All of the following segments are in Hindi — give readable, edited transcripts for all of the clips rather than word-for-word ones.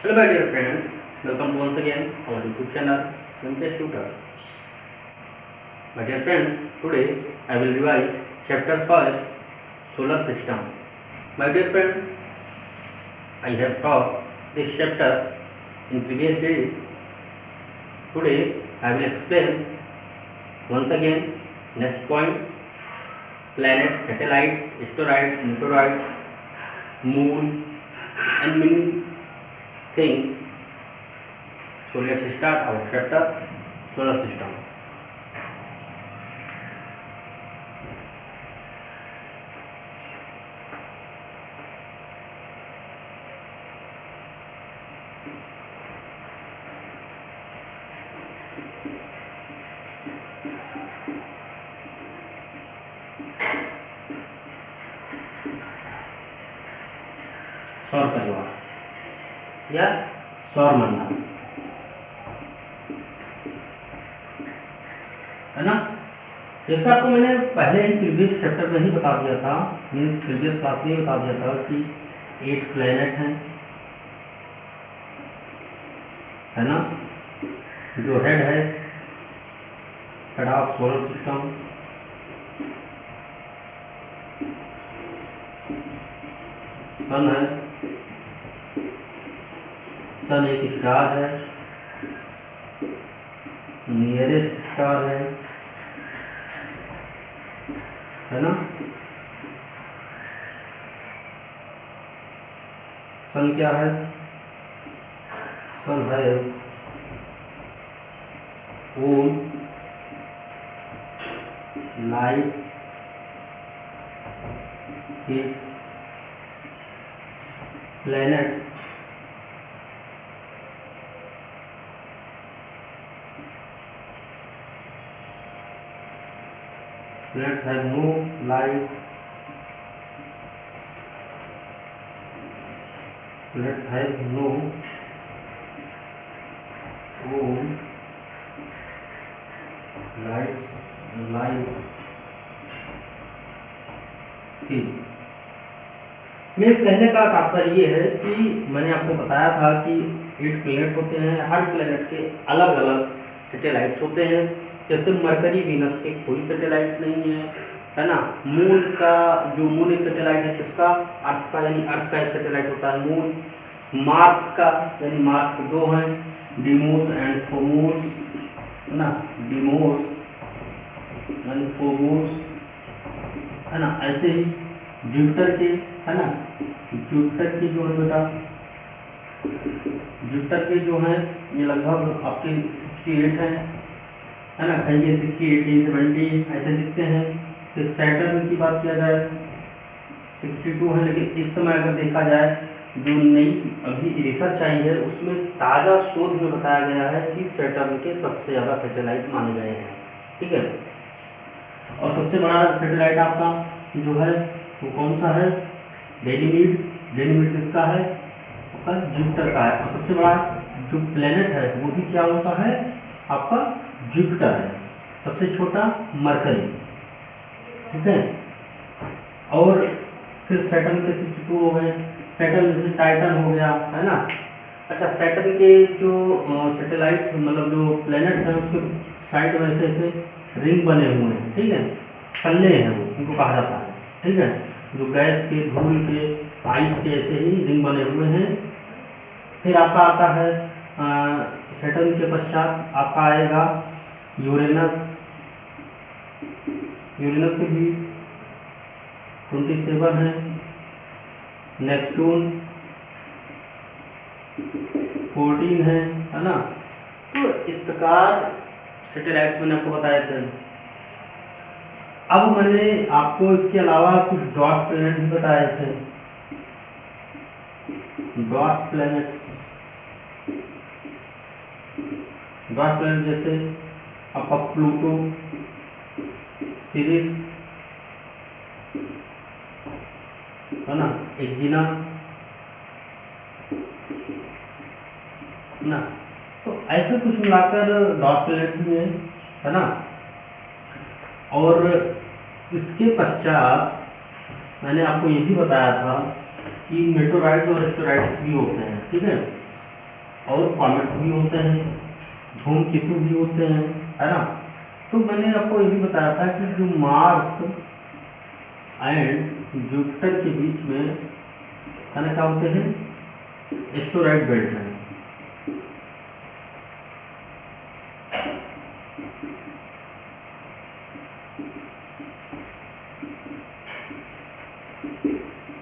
Hello my dear friends, welcome once again our YouTube channel MTS Tutors. My dear friends, today I will revise chapter 1st Solar System. My dear friends, I have taught this chapter in previous days. Today I will explain once again next point: planet, satellite, asteroid, meteoroid, moon and many things. So let's start our chapter solar system. सौर परिवार या सौर मंडल है ना। जैसे आपको मैंने पहले ही प्रीवियस चैप्टर में ही बता दिया था, मीन्स प्रीवियस क्लास में ही बता दिया था कि 8 प्लैनेट हैं, है ना। जो हेड है हेड ऑफ सोलर सिस्टम, सन है, सन एक स्टार है, नियरेस्ट स्टार है ना। सन क्या है? सन है whole light heat planets planets have no light, planets have no own light heat। Means कहने का तात्पर्य ये है कि मैंने आपको बताया था कि 8 प्लेनेट होते हैं, हर प्लेनेट के अलग अलग सैटेलाइट्स होते हैं। जैसे मरकरी वीनस के कोई सैटेलाइट नहीं है ना। मून का जो मून एक सैटेलाइट है किसका? अर्थ का, यानी अर्थ का एक सैटेलाइट होता है मून। मार्स का, यानी मार्स के 2 हैं, डिमोस एंड फोमोस, है ना। डिमोस एंड फोमोस, है ना। ऐसे ही जुपिटर के, है ना। जुपिटर के जो है बेटा, जुपिटर के जो हैं ये लगभग आपके 68 हैं, है ना। कहीं ये 60, 80, 70 ऐसे दिखते हैं। फिर सैटर्न की बात किया जाए 62 है, लेकिन इस समय अगर देखा जाए जो नई अभी रिसर्च आई है उसमें ताज़ा शोध में बताया गया है कि सैटर्न के सबसे ज़्यादा सैटेलाइट माने गए हैं, ठीक है। और सबसे बड़ा सैटेलाइट आपका जो है वो कौन सा है? गैनीमीड। गैनीमीड किसका है? आपका जुपिटर का है। और सबसे बड़ा जो प्लेनेट है वो भी क्या होता है? आपका जुपिटर है। सबसे छोटा मरकरी, ठीक है। और फिर सैटर्न के 62 हो गए। सैटर्न जैसे टाइटन हो गया, है ना। अच्छा, सैटर्न के जो सैटेलाइट मतलब जो प्लैनेट्स हैं उसके साइड में ऐसे रिंग बने हुए हैं, ठीक है। तल्ले हैं वो, उनको कहा जाता है, ठीक है। जो गैस के, धूल के, आइस के ऐसे ही रिंग बने हुए हैं। फिर आपका आता है सैटर्न के पश्चात आपका आएगा यूरेनस। यूरेनस के भी 27 है। नेपच्यून 14 है ना। तो इस प्रकार सैटेलाइट्स मैंने आपको बताए थे। अब मैंने आपको इसके अलावा कुछ डॉट प्लैनेट भी बताए थे। डॉट प्लैनेट, डॉट प्लैनेट जैसे आपका प्लूटो, सीरिस, है ना, एक्जिना, ना। तो ऐसे कुछ मिलाकर डॉट प्लैनेट भी है ना। और इसके पश्चात मैंने आपको ये भी बताया था कि मेटेओराइट्स और एस्टेरॉइड्स भी होते हैं, ठीक है। और कॉमेट्स भी होते हैं, धूमकेतु भी होते हैं, है ना। तो मैंने आपको ये भी बताया था कि जो मार्स एंड जुपिटर के बीच में है ना क्या होते हैं, एस्टेरॉयड बेल्ट हैं।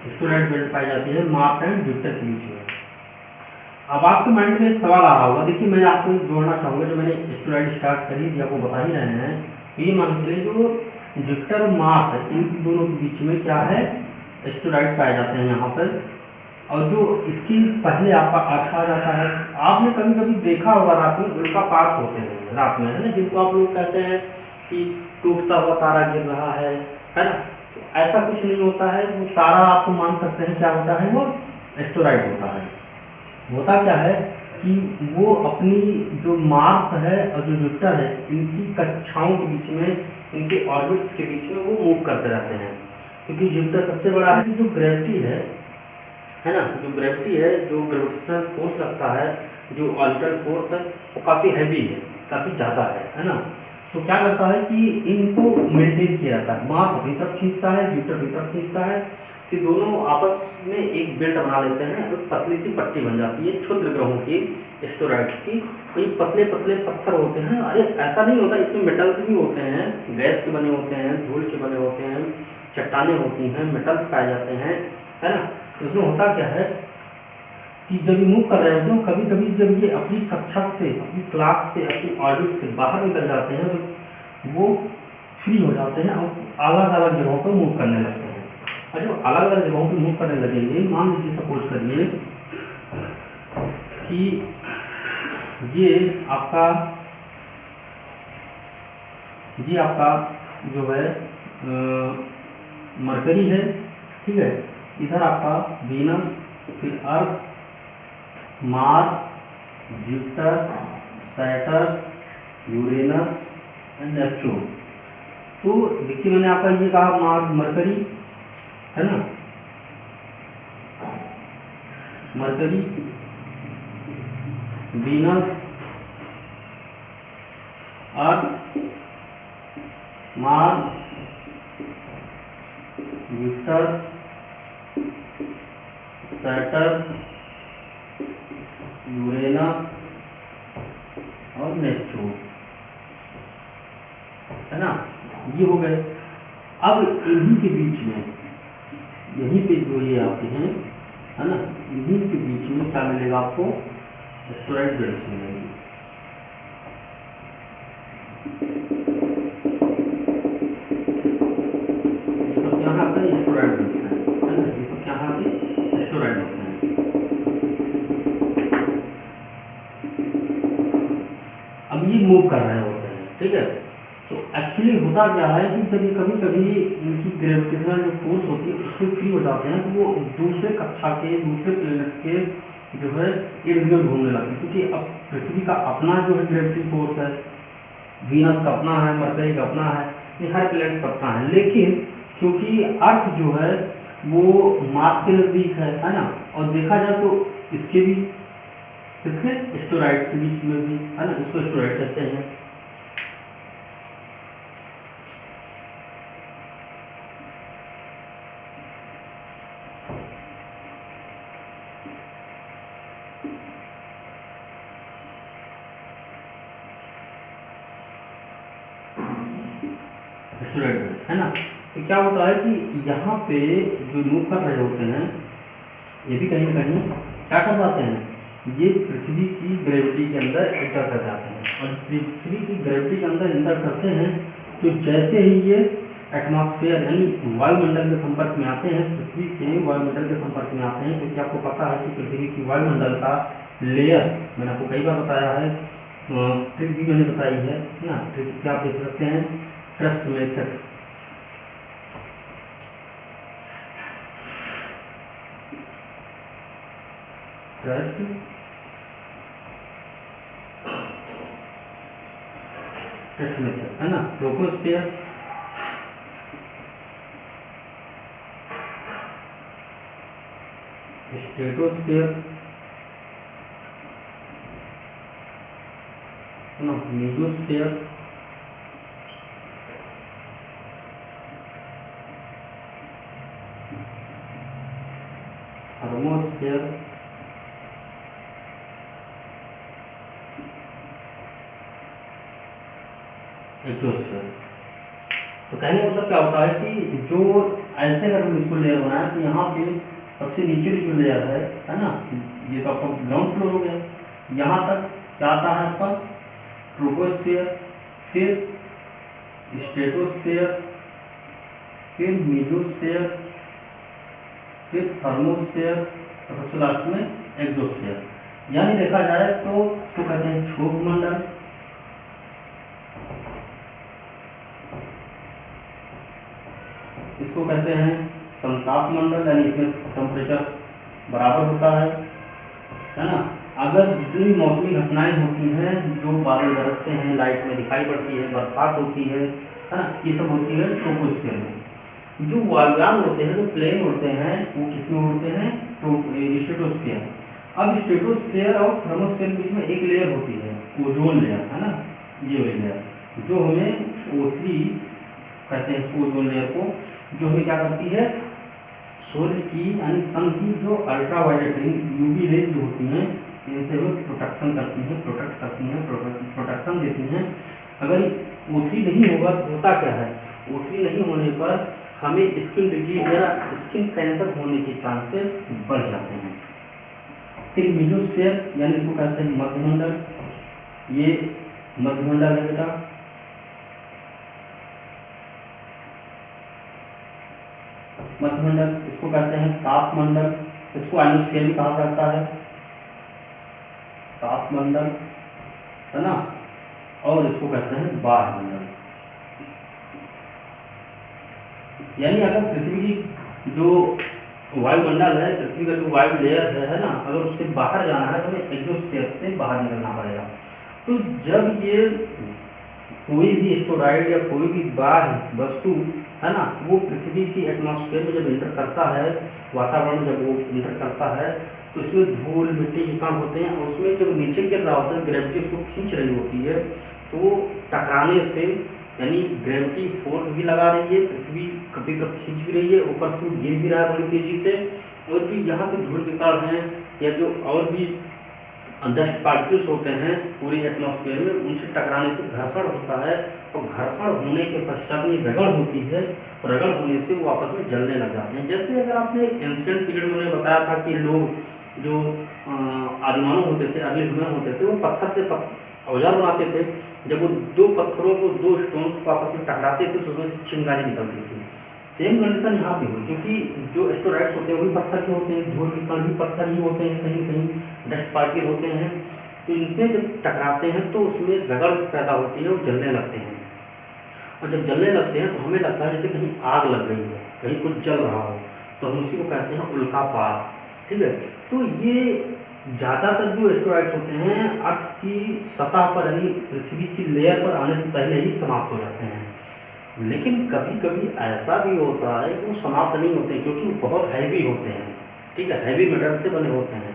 एस्टेरॉयड बेल्ट पाई जाती है मार्स एंड जुपिटर के बीच में। अब आपके माइंड में एक सवाल आ रहा होगा, देखिए मैं आपको जोड़ना चाहूँगा, जो मैंने एस्टेरॉयड स्टार्ट करी थी आपको बता ही रहे हैं, तो ये मान चलिए जो जुपिटर और मार्स है इन दोनों के बीच में क्या है, एस्टेरॉयड पाए जाते हैं यहाँ पर। और जो इसकी पहले आपका अर्थ आ जाता है, आपने कभी कभी देखा होगा रात में उल्का पात होते हैं रात में, है ना, जिनको आप लोग कहते हैं कि टूटता हुआ तारा गिर रहा है ना। तो ऐसा कुछ नहीं होता है, वो तारा आपको मान सकते हैं क्या होता है, वो एस्टेरॉयड होता है। होता क्या है कि वो अपनी जो मार्स है और जो जुपिटर है इनकी कक्षाओं के बीच में, इनके ऑर्बिट्स के बीच में वो मूव करते रहते हैं, क्योंकि जुपिटर सबसे बड़ा है। जो ग्रेविटी है ना, जो ग्रेविटी है, जो ग्रेविटेशनल फोर्स लगता है, जो ऑर्बिटल फोर्स है, वो काफ़ी हैवी है, काफ़ी ज़्यादा है ना। तो क्या करता है कि इनको मेंटेन किया जाता है, मार्स अपनी तरफ खींचता है, जुपिटर अपनी तरफ खींचता है, कि दोनों आपस में एक बेल्ट बना लेते हैं, एक पतली सी पट्टी बन जाती है क्षुद्र ग्रहों की, एस्टेरॉयड्स की। तो ये पतले पतले पत्थर होते हैं। अरे ऐसा नहीं होता, इसमें मेटल्स भी होते हैं, गैस के बने होते हैं, धूल के बने होते हैं, चट्टानें होती हैं, मेटल्स पाए जाते हैं, है ना। तो इसमें होता क्या है कि जब ये मूव कर रहे होते हैं, कभी कभी जब ये अपनी कक्षा से, अपनी क्लास से, अपनी ऑर्बिट से बाहर निकल जाते हैं तो वो फ्री हो जाते हैं और अलग अलग जगहों पर मूव करने लगते हैं। और जब अलग अलग जगहों पर मूव करने लगेंगे, मान लीजिए सपोज करिए कि ये आपका जो है मरकरी है, ठीक है, इधर आपका वीनस, फिर Earth, Mars, Jupiter, Saturn, Uranus and Neptune. तो देखिए मैंने आपका ये कहा मरकरी है ना, Mercury, Venus, Earth, Mars, Jupiter, Saturn, Uranus और नेपच्यून, है ना, ये हो गए। अब इन्हीं के बीच में, यहीं पे जो ये आते हैं, है ना, इन्हीं के बीच में क्या मिलेगा आपको, एस्टेरॉयड बेल्ट्स मिलेंगे। ये सब क्या आते हैं, एस्टेरॉयड बेल्ट्स हैं, है ना, ये सब क्या आते हैं, एस्टेरॉयड होते हैं। अब ये मूव कर रहे होते हैं, ठीक है। तो एक्चुअली होता क्या है कि जब ये कभी कभी इनकी ग्रेविटेशनल जो फोर्स होती है उससे फ्री हो जाते हैं, तो वो दूसरे कक्षा के, दूसरे प्लैनेट्स के जो है इर्द गिर्द घूमने लगते हैं, क्योंकि अब पृथ्वी का अपना जो है ग्रेविटी फोर्स है, वीनस का अपना है, मरकरी का अपना है, ये हर प्लैनेट का अपना है। लेकिन क्योंकि अर्थ जो है वो मार्स के नज़दीक है ना, और देखा जाए तो इसके भी, इसके एस्टेरॉयड के बीच में भी, है ना, इसको एस्टेरॉयड कहते हैं। एस्टेरॉयड है ना। तो क्या होता है कि यहाँ पे जो मूव कर रहे होते हैं, ये भी कहीं ना कहीं क्या कर जाते हैं, ये पृथ्वी की ग्रेविटी के अंदर एंटर कर जाते हैं। और पृथ्वी की ग्रेविटी के अंदर एंटर करते हैं तो जैसे ही ये एटमॉस्फेयर यानी वायुमंडल के संपर्क में आते हैं, पृथ्वी के वायुमंडल के संपर्क में आते हैं, क्योंकि आपको पता है कि पृथ्वी की वायुमंडल का लेयर, मैंने आपको कई बार बताया है, ट्रिक भी मैंने बताई है ना, ट्रिक क्या आप देख सकते हैं, ट्रस्ट मेथड, ट्रस्ट मेथड, है ना, ट्रोपोस्फीयर, स्ट्रेटोस्फीयर, है ना, मीजोस्फीयर, थर्मोस्फीयर, एक्सोस्फीयर। तो कहने का मतलब क्या होता है कि जो ऐसे अगर हम इसको लेयर बनाए तो यहाँ पे सबसे नीचे जो लेयर है ना, ये तो आपका ग्राउंड फ्लोर हो गया, यहाँ तक क्या आता है आपका ट्रोपोस्फीयर, फिर स्ट्रेटोस्फीयर, फिर मीजोस्फीयर, फिर थर्मोस्फीयर और सबसे लास्ट में एक्सोस्फीयर। यानी देखा जाए तो इसको कहते हैं क्षोभ मंडल, इसको कहते हैं समताप मंडल, यानी इसमें टेम्परेचर बराबर होता है ना। अगर जितनी भी मौसमी घटनाएं होती हैं, जो बादल बरसते हैं, लाइट में दिखाई पड़ती है, बरसात होती है ना, ये सब होती है ट्रोपोस्फीयर में। जो वायुयान उड़ते हैं, जो प्लेन उड़ते हैं, वो किसमें उड़ते हैं, स्ट्रेटोस्फीयर। अब स्ट्रेटोस्फीयर और थर्मोस्फीयर के बीच में एक लेयर होती है, ओजोन लेयर, है ना, ये वाली लेयर, जो हमें O3 कहते हैं इसको, ओजोन लेयर को, जो हमें क्या करती है, सूर्य की यानी सन की जो अल्ट्रा वायलेट यूवी रेज जो होती हैं, इनसे वो प्रोटेक्शन करती हैं, प्रोटेक्ट करती हैं, प्रोटेक्शन देती हैं। अगर O3 नहीं होगा तो होता क्या है, O3 नहीं होने पर हमें स्किन डिजीज या स्किन कैंसर होने के चांसेस बढ़ जाते हैं। फिर मीजोस्फीयर यानी इसको कहते हैं मध्यमंडल, ये मध्यमंडल है बेटा। मध्यमंडल इसको कहते हैं तापमंडल, इसको आइनोस्फीयर भी कहा जाता है, तापमंडल, है ना, और इसको कहते हैं बाह्यमंडल। यानी अगर पृथ्वी की जो वायुमंडल है, पृथ्वी का जो वायु लेयर है ना, अगर उससे बाहर जाना है तो हमें एक्सोस्फीयर से बाहर निकलना पड़ेगा। तो जब ये कोई भी एस्टेरॉइड या कोई भी बाह्य वस्तु है ना, वो पृथ्वी की एटमॉस्फेयर में जब इंटर करता है, वातावरण जब वो इंटर करता है, तो इसमें धूल मिट्टी के कण होते हैं, और उसमें जब नीचे गिर रहा होता है, ग्रेविटी उसको खींच रही होती है, तो टकराने से यानी ग्रेविटी फोर्स भी लगा रही है, पृथ्वी कभी कभी खींच भी रही है, ऊपर से गिर भी रहा है बड़ी तेजी से, और जो यहाँ पे धूल के कण हैं या जो और भी डस्ट पार्टिकल्स होते हैं पूरी एटमॉस्फेयर में, उनसे टकराने से घर्षण होता है, और घर्षण होने के पश्चात ये रगड़ होती है, और रगड़ होने से वो आपस में जलने लग जाते हैं। जैसे अगर आपने एंशिएंट पीरियड में उन्हें बताया था कि लोग जो आदिमानव होते थे, अर्ली ह्यूमन होते थे, वो पत्थर से औजार बनाते थे। जब वो दो पत्थरों को, दो स्टोन्स को आपस में टकराते थे तो उसमें से चिंगारी निकलती थी। सेम कंडीशन यहाँ पे हुई, क्योंकि जो एस्टेरॉइड्स होते हैं वो भी पत्थर के होते हैं, धूल के कण भी पत्थर ही होते हैं, कहीं कहीं डस्ट पार्टिकल होते हैं, तो इनमें जब टकराते हैं तो उसमें रगड़ पैदा होती है और जलने लगते हैं। और जब जलने लगते हैं तो हमें लगता है जैसे कहीं आग लग गई है, कहीं कुछ जल रहा हो, तो हम उसी को कहते हैं उल्कापात। ठीक है, तो ये ज़्यादातर जो एस्टेरॉइड्स होते हैं अर्थ की सतह पर यानी पृथ्वी की लेयर पर आने से पहले ही समाप्त हो जाते हैं। लेकिन कभी कभी ऐसा भी होता है कि वो समाप्त नहीं होते, क्योंकि वो बहुत हैवी होते हैं। ठीक है, हैवी मेटल से बने होते हैं।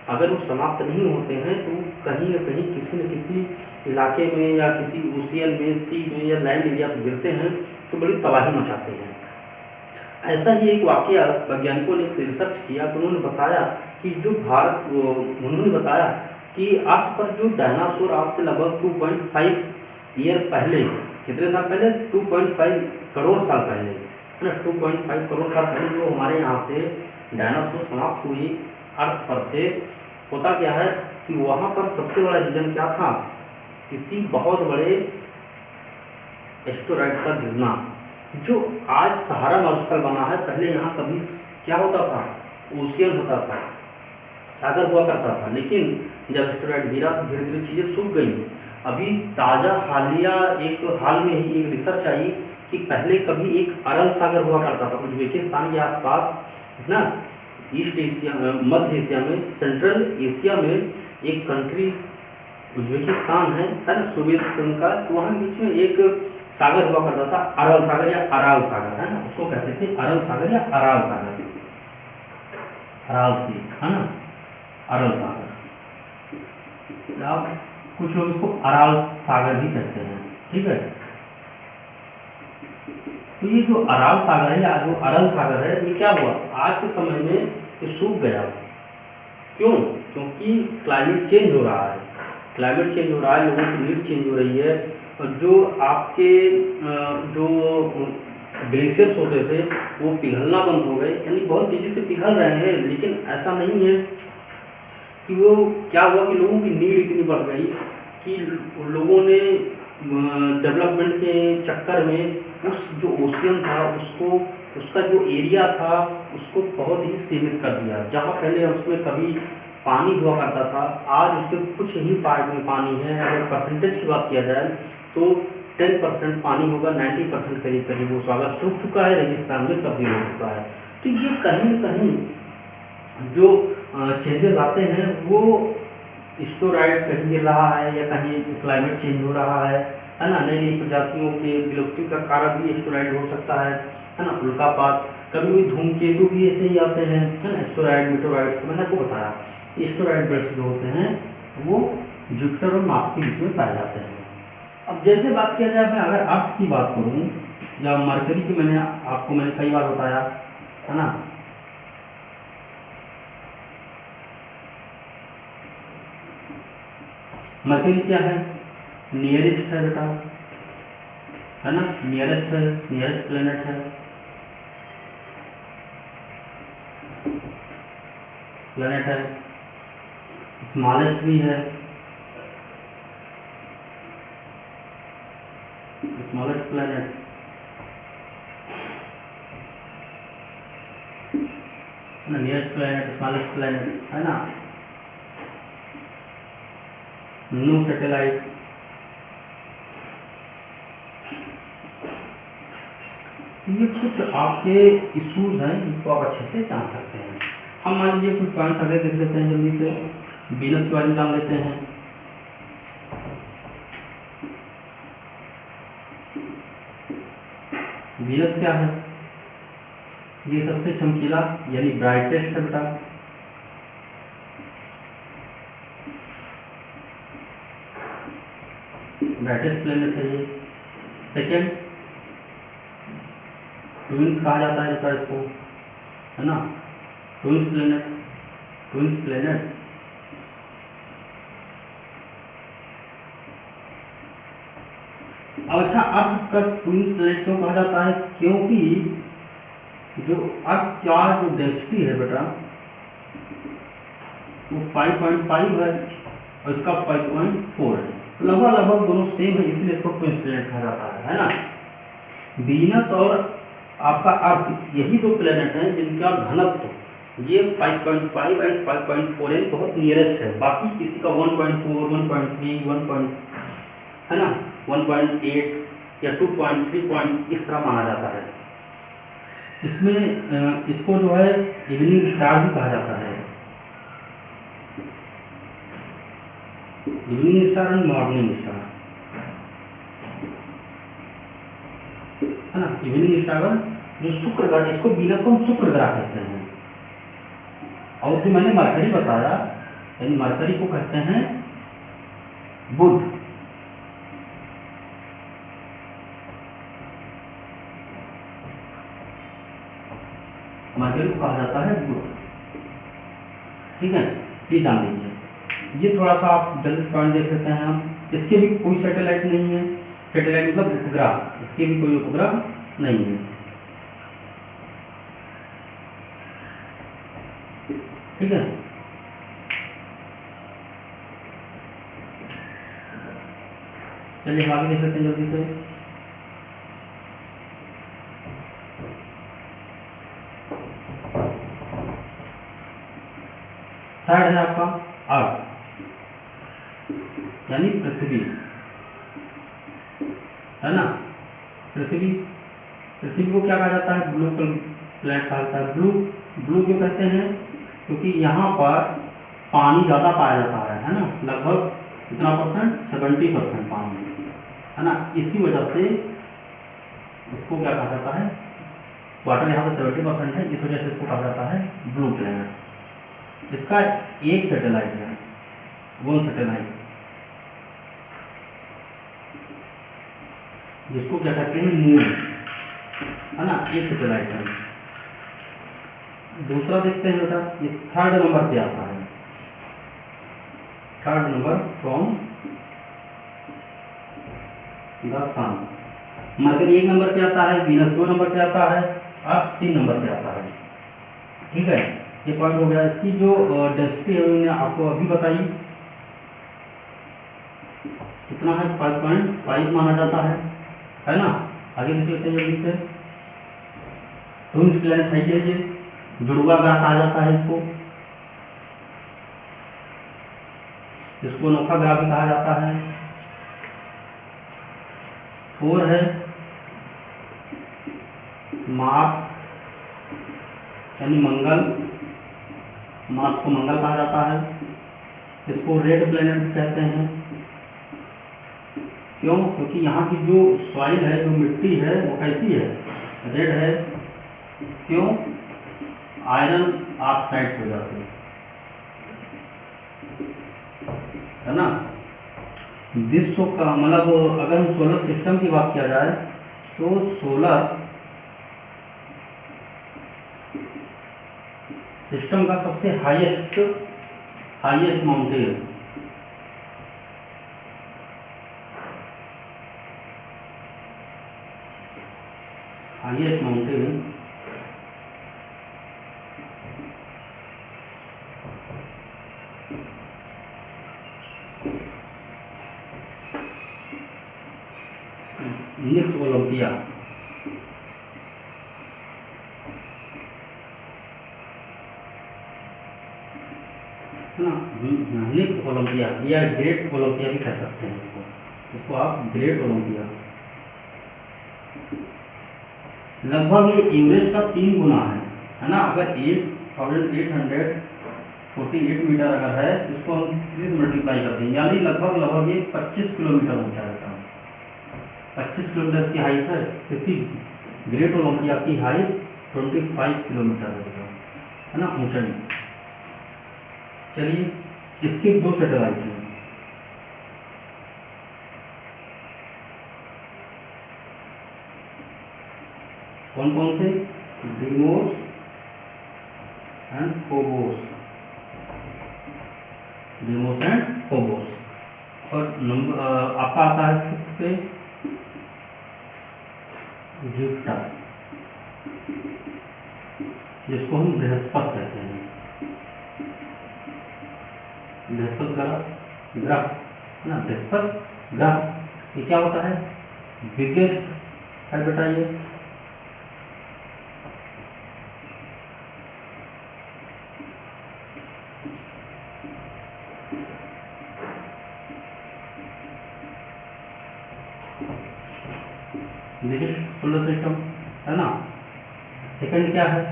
अगर वो समाप्त नहीं होते हैं तो कहीं न कहीं किसी न किसी इलाके में या किसी ओशियन में, सी में या लैंड एरिया पर गिरते हैं तो बड़ी तबाही मचाते हैं। ऐसा ही एक वाकया वैज्ञानिकों ने रिसर्च किया तो उन्होंने बताया कि जो उन्होंने बताया कि अर्थ पर जो डायनासोर आज से लगभग 2.5 ईयर पहले, कितने साल पहले, 2.5 करोड़ साल पहले, है ना, 2.5 करोड़ साल पहले जो हमारे यहाँ से डायनासोर समाप्त हुई अर्थ पर से, होता क्या है कि वहाँ पर सबसे बड़ा रीजन क्या था, किसी बहुत बड़े एस्टेरॉइड का गिरना। जो आज सहारा मरुस्थल बना है, पहले यहाँ कभी क्या होता था, ओशियन होता था, सागर हुआ करता था, लेकिन जब एस्टेरॉइड गिरा तो धीरे धीरे चीज़ें सूख गई। अभी ताज़ा हालिया हाल में ही एक रिसर्च आई कि पहले कभी एक अरल सागर हुआ करता था उज्बेकिस्तान के आसपास ना, ईस्ट एशिया, मध्य एशिया में, सेंट्रल एशिया में एक कंट्री उज्बेकिस्तान है ना, सोवियत संघ का, तो वहाँ बीच में एक सागर हुआ करता था, अरल सागर या अराल सागर, है ना, उसको कहते थे अरल सागर या अराल सागर, अराल सी, है ना, अरल सागर। आप कुछ लोग इसको अराल सागर भी कहते हैं। ठीक है, तो ये जो अराल सागर है या जो अरल सागर है, ये क्या हुआ आज के समय में ये सूख गया। क्यों? क्योंकि क्लाइमेट चेंज हो रहा है, क्लाइमेट चेंज हो रहा है, लोगों की नीड चेंज हो रही है, और जो आपके जो ग्लेशियर्स होते थे वो पिघलना बंद हो गए, यानी बहुत तेज़ी से पिघल रहे हैं। लेकिन ऐसा नहीं है कि वो क्या हुआ कि लोगों की नीड इतनी बढ़ गई कि लोगों ने डेवलपमेंट के चक्कर में उस जो ओशियन था उसको, उसका जो एरिया था उसको बहुत ही सीमित कर दिया। जहाँ पहले उसमें कभी पानी हुआ करता था, आज उसके कुछ ही पार्ट में पानी है। अगर परसेंटेज की बात किया जाए तो 10% पानी होगा, 90% करीब करीब वो सागर सूख चुका है, रेगिस्तान में तब्दील हो चुका है। तो ये कहीं न कहीं जो चेंजेस आते हैं वो स्टोराइड कहीं गिर रहा है या कहीं क्लाइमेट चेंज हो रहा है ना। नई नई प्रजातियों के विलुप्ति का कारण भी स्टोराइड हो सकता है ना। उल्कापात, कभी भी धूमकेतु भी ऐसे ही आते हैं, है ना। स्टोराइड मीटोराइड्स, मैंने आपको बताया स्टोराइड बेल्ट्स जो होते हैं वो जुपिटर और मार्स के बीच में पाए जाते हैं। अब जैसे बात किया जाए, मैं अगर अर्थ की बात करूँ या मरकरी की, मैंने कई बार बताया है ना। मरकरी क्या है? नियरेस्ट है बेटा, है ना। नियरेस्ट है, नियरेस्ट प्लेनेट है, स्मॉलेस्ट भी है, smallest planet, nearest planet, smallest planet, है ना। नो सैटेलाइट, ये कुछ आपके इश्यूज हैं जिनको आप अच्छे से जान सकते हैं। हम मान लीजिए कुछ पॉइंट्स आगे देख लेते हैं जल्दी से। वीनस के बारे में जान लेते हैं। वीनस क्या है? ये सबसे चमकीला यानी ब्राइटेस्ट है बेटा, ब्राइटेस्ट प्लेनेट है ये। सेकेंड, ट्विंस कहा जाता है बेटा इसको, है ना। Twins planet, twins planet. अब अच्छा, अर्थ का ट्विंस प्लेनेट क्यों कहा जाता है? क्योंकि जो अर्थ का जो डेंसिटी है बेटा वो 5.5 है और इसका 5.4 है, लगभग लगभग दोनों सेम है, इसलिए इसको ट्विंस प्लेनेट कहा जाता है ना। वीनस और आपका अर्थ यही दो प्लेनेट हैं जिनका घनत्व ये 5.5 एंड 5.4 बहुत नियरेस्ट है। बाकी किसी का 1.4, 1.3, 1. है ना, 1.8 या 2.3 इस तरह माना जाता है। इसमें इसको जो है इवनिंग स्टार भी कहा जाता है, evening star and morning star, है ना। इवनिंग स्टार जो शुक्र ग्रह, इसको वीनस को हम शुक्र ग्रह कहते हैं। और जो मैंने मरकरी बताया, यानी मरकरी को कहते हैं बुध। मरकरी को कहा जाता है बुध, ठीक है, ये जान लीजिए। ये थोड़ा सा आप जल्दी से पॉइंट देख लेते हैं हम। इसके भी कोई सैटेलाइट नहीं है, सैटेलाइट मतलब उपग्रह, इसके भी कोई उपग्रह नहीं है, ठीक है। चलिए आगे देख लेते हैं जल्दी से। थर्ड है आपका अर्थ, यानी पृथ्वी, है ना। पृथ्वी को क्या कहा जाता है? ब्लू प्लेनेट कहा जाता है। ब्लू क्यों कहते हैं? क्योंकि यहाँ पर पानी ज़्यादा पाया जाता है ना, लगभग कितना परसेंट? 70% पानी, है ना। इसी वजह से इसको क्या कहा जाता है? वाटर यहाँ पर 70% है, इस वजह से इसको कहा जाता है ब्लू प्लेनेट। इसका एक सैटेलाइट है, 1 सैटेलाइट, जिसको क्या कहते हैं मून, है ना, एक सैटेलाइट है। दूसरा देखते हैं बेटा, ये थर्ड नंबर पे आता है, third number from the sun. Mercury 1 number पे आता है, वीनस 2 नंबर पे आता है, अर्थ 3 नंबर पे आता है। ठीक है, ये पॉइंट हो गया। इसकी जो डेंसिटी है मैंने आपको अभी बताई, कितना है 5.5 माना जाता है ना। आगे देख लेते हैं जल्दी से। ट्विन्स प्लैनेट है ये जुड़वा ग्रह कहा जाता है इसको, इसको अनोखा ग्रह भी कहा जाता है। 4 है मार्स यानी मंगल, मार्स को मंगल कहा जाता है। इसको रेड प्लैनेट कहते हैं। क्यों? क्योंकि यहाँ की जो सॉइल है, जो मिट्टी है, वो कैसी है, रेड है। क्यों? आयरन ऑक्साइड हो जाती है ना। विश्व का मतलब अगर हम सोलर सिस्टम की बात किया जाए तो सोलर सिस्टम का सबसे हाईएस्ट माउंटेन, निक्स ओलंपिया, है ना, निक्स ओलंपिया या ग्रेट ओलंपिया भी कह सकते हैं इसको आप ग्रेट ओलंपिया। लगभग ये एवरेस्ट का 3 गुना है ना। अगर 8,848 मीटर अगर है, इसको हम 30 मल्टीप्लाई करते हैं, यानी लगभग ये 25 किलोमीटर ऊंचा रहता है। 25 किलोमीटर की हाइट है। इसकी ग्रेट ओलंपिया की हाइट 25 किलोमीटर है ना, ऊंचाई। चलिए, इसके 2 सैटेलाइट हैं। कौन कौन से? Deimos and Phobos, Deimos and Phobos. और नंबर आपका आता है 5th पे जुपिटर, जिसको हम बृहस्पति कहते हैं। बृहस्पति ग्रह ना, बृहस्पति ग्रह ये क्या होता है? बिगेस्ट है बेटा ये। बिगेस्ट सोलर सिस्टम है ना। सेकंड क्या है?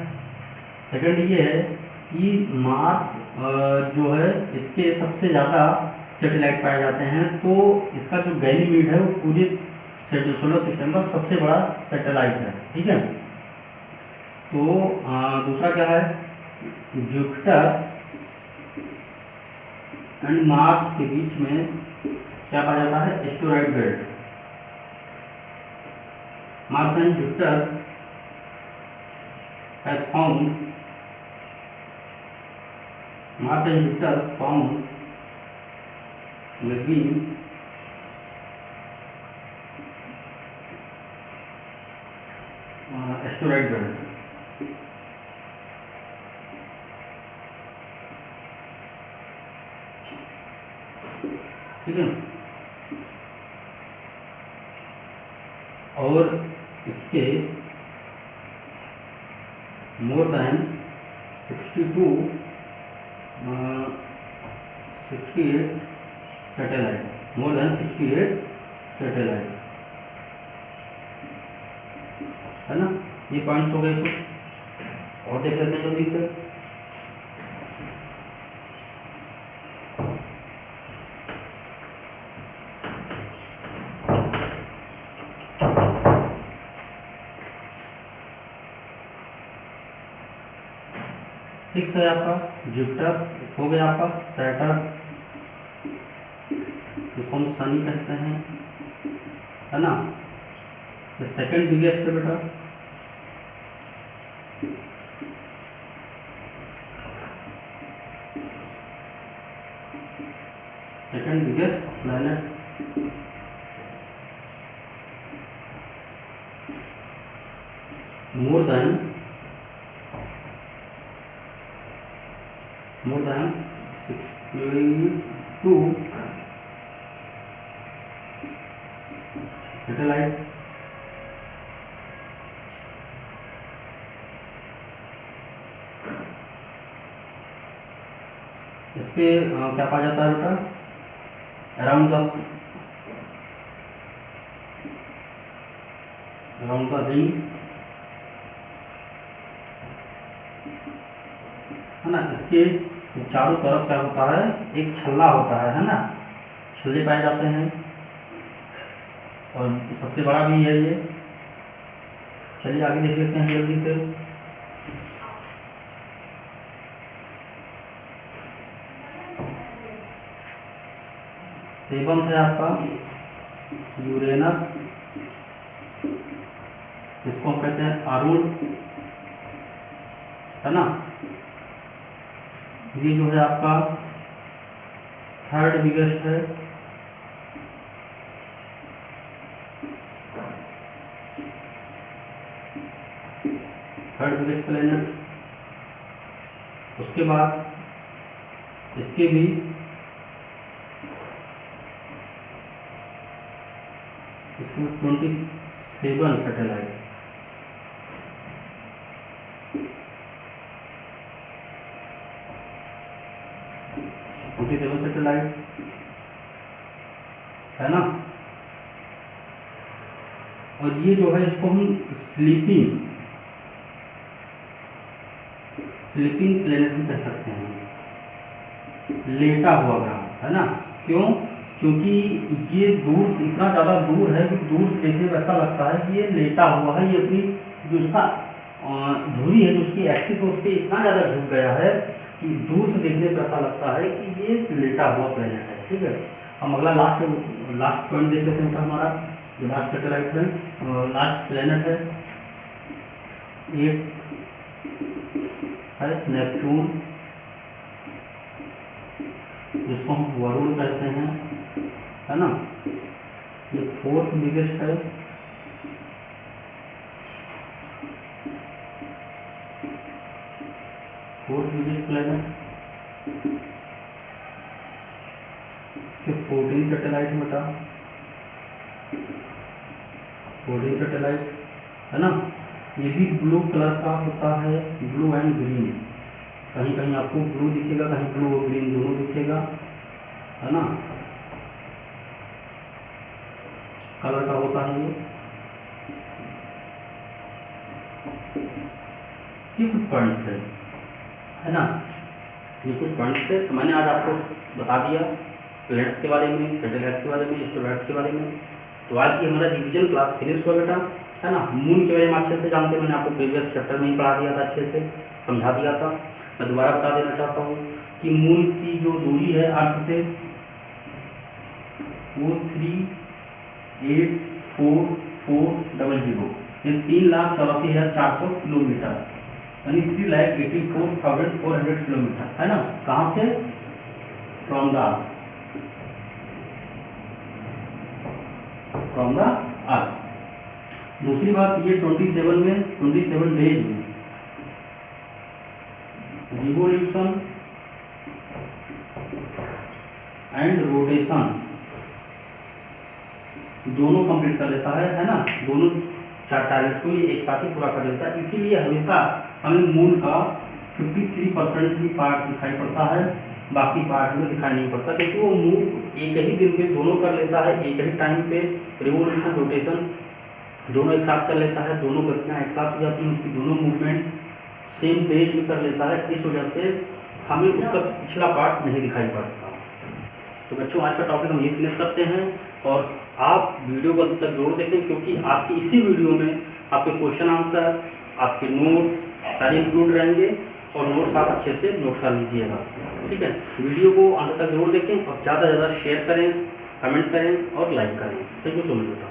सेकंड ये है कि मार्स जो है, इसके सबसे ज़्यादा सैटेलाइट पाए जाते हैं। तो इसका जो गैनीमीड है वो पूरे सोलर सिस्टम का सबसे बड़ा सैटेलाइट है। ठीक है। तो दूसरा क्या है? जुपिटर एंड मार्स के बीच में क्या पाया जाता है? Asteroid belt. Mars and Jupiter have found Mars and Jupiter found between asteroid belt। ठीक है। और इसके more than 68 satellite, more than 68 satellite है ना। ये पॉइंट्स हो गए कुछ और देख लेते हैं जल्दी से। सिक्स है आपका जुपिटर, हो गया आपका सैटर्न, जिसको हम शनि कहते हैं, है ना। ये सेकंड बिगेस्ट है बेटा, second biggest planet. more than 62 satellite. इसके क्या पाया जाता है बेटा, अराउंड द रिंग, है ना। इसके चारों तरफ क्या होता है, एक छल्ला होता है ना, छल्ले पाए जाते हैं, और सबसे बड़ा भी है ये। चलिए आगे देख लेते हैं जल्दी से। सेवंथ है आपका यूरेनस, इसको हम कहते हैं अरुण, है ना। ये जो है आपका थर्ड बिगेस्ट है, थर्ड बिगेस्ट प्लैनेट। उसके बाद इसके भी इसमें 27 सैटेलाइट, सैटेलाइट, है ना। और ये जो है इसको हम स्लीपिंग प्लेनेट भी कह सकते हैं, लेटा हुआ ग्रह, है ना। क्यों? क्योंकि ये दूर से, इतना ज़्यादा दूर है कि दूर से देखने में ऐसा लगता है कि ये लेटा हुआ है। ये अपनी जो उसका धुरी है, जो उसकी एक्सिस है, उस पर इतना ज़्यादा झुक गया है कि दूर से देखने पर ऐसा लगता है कि ये लेटा हुआ प्लेनेट है। ठीक है, हम अगला लास्ट पॉइंट देख लेते हैं हमारा जो लास्ट सैटेलाइट है, लास्ट प्लेनेट है, ये है नेपच्यून, जिसको हम वरुण कहते हैं, है ना। ये फोर्थ बिगेस्ट है, फोर्थ बिगेस्ट प्लेनेट। इसके 14 सैटेलाइट बेटा, 14 सैटेलाइट, है ना। ये भी ब्लू कलर का होता है, ब्लू एंड ग्रीन, कहीं कहीं आपको ब्लू दिखेगा, कहीं ब्लू और ग्रीन दोनों दिखेगा, है ना। कलर का होता है ये कुछ पॉइंट्स है ना। ये कुछ पॉइंट्स थे, तो मैंने आज आपको बता दिया प्लेनेट्स के बारे में, सैटेलाइट्स के बारे में, एस्ट्रोनॉट्स के बारे में। तो आज की हमारा रिवीजन क्लास फिनिश हुआ बेटा, है ना। मून के बारे में अच्छे से जानते हैं, मैंने आपको प्रीवियस चैप्टर में ही पढ़ा दिया था, अच्छे से समझा दिया था। मैं दोबारा बता देना चाहता हूँ कि मून की जो दूरी है अर्थ से वो 384,400, ये 3,84,400 किलोमीटर, यानी 3,84,400 किलोमीटर, है ना। कहाँ से? From the earth. दूसरी बात, ये 27 डेज में रिवोल्यूशन एंड रोटेशन दोनों कंप्लीट कर लेता है ना। दोनों 4 टारगेट को ये एक साथ ही पूरा कर लेता है। इसीलिए हमेशा हमें मून का 53% ही पार्ट दिखाई पड़ता है, बाकी पार्ट में दिखाई नहीं पड़ता, क्योंकि वो मूव एक ही दिन में दोनों कर लेता है, एक ही टाइम पे रिवोल्यूशन रोटेशन दोनों एक साथ कर लेता है, दोनों गतियाँ एक साथ हो जाती हैं, उसकी दोनों मूवमेंट सेम पेज में कर लेता है। इस वजह से हमें उसका पिछला पार्ट नहीं दिखाई पड़ता। तो बच्चों, आज का टॉपिक हम ये फिनिश करते हैं, और आप वीडियो को अंत तक जरूर देखें, क्योंकि आपकी इसी वीडियो में आपके क्वेश्चन आंसर, आपके नोट्स सारे इंक्लूड रहेंगे, और नोट्स आप अच्छे से नोट कर लीजिएगा। ठीक है, वीडियो को अंत तक जरूर देखें, और ज़्यादा से ज़्यादा शेयर करें, कमेंट करें और लाइक करें। थैंक यू सो मच बेटा।